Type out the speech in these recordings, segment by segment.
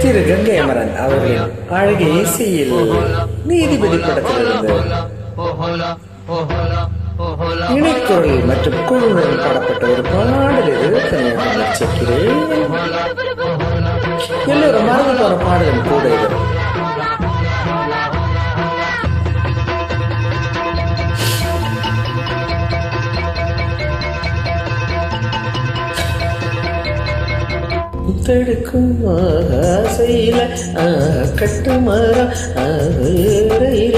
திரு கங்கை அமரன் அவர்களின் அழகிய இசையில் நீதிபதி படத்திலிருந்து இணைக்குரல் மற்றும் குழுவுடன் பாடப்பட்ட ஒரு பாடல் இது தனியாக வச்சிருக்கிறேன். எல்லோரும் மறந்து போன பாடலும் கூட இது. முத்தெடுக்கும் ஆசையில கட்டு மரம் ஏறையில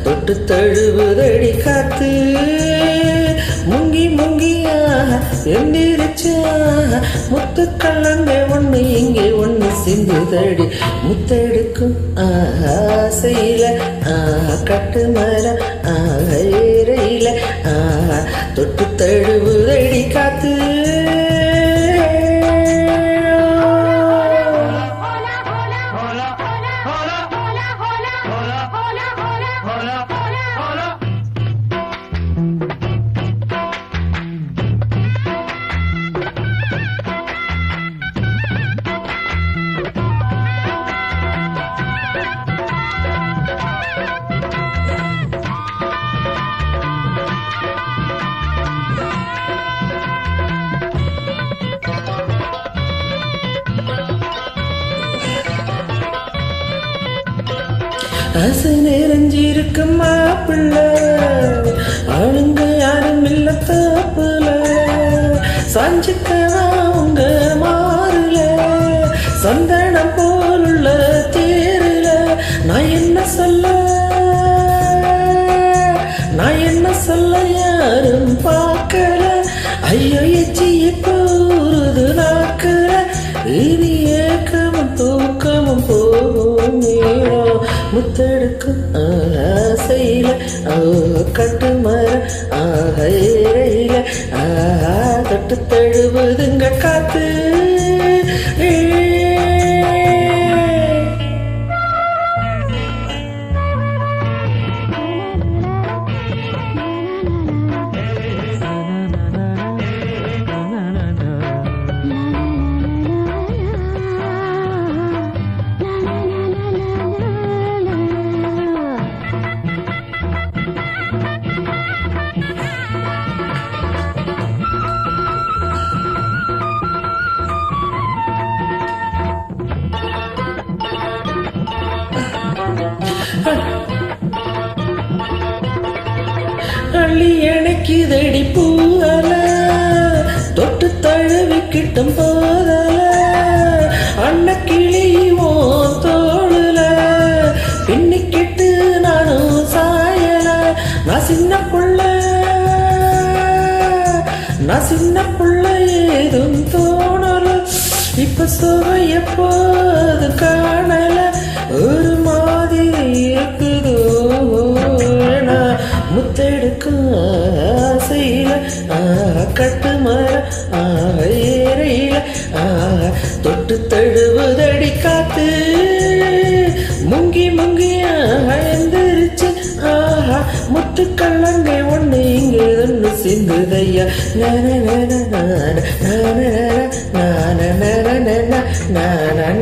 தொட்டு தழுவுதடி காத்து முங்கி முங்கியா எந்திரிச்சா முத்து கலங்க ஒண்ணு இங்கே ஒண்ணு சிந்துதடி. முத்தெடுக்கும் ஆசையில கட்டு மரம் ஏறையில தொட்டு தழுவுதடி காத்து ஆசை நிறைஞ்சிருக்கும் மாப்பிள்ள ஆளுங்க யாரும் இல்ல தாப்புல சாஞ்சிக்கவா உங்க மாறுல சந்தனம் போலுள்ள தேருல நான் என்ன சொல்ல யாரும் பார்க்கல ஐயோ எச்சிய போருது நாக்கல இனி ஏக்கமும் தூக்கமும் போகும் நேரம். முத்தெடுக்கும் ஆசையில கட்டு மரம் ஏறையில தொட்டு தழுவுதுங்க காத்து. அள்ளி எனக்குதடி பூவல தொட்டு தழுவி கிட்டும் போதல அண்ண கிளியோ தோளுல பின்னிக்கிட்டு நானும் சாயல. நான் சின்ன புள்ள ஏதும் தோணல இப்ப சுவைய போது காணல ஒரு மாதிரி இருக்குதோ. முத்தெடுக்கும் ஆசையில கட்டு மரம் ஏறையில தொட்டு தழுவுதடி காத்து முங்கி முங்கியா எந்திரிச்சு முத்து கல்லங்கை ஒண்ணு இங்கே ஒண்ணு சிந்துதையா. நான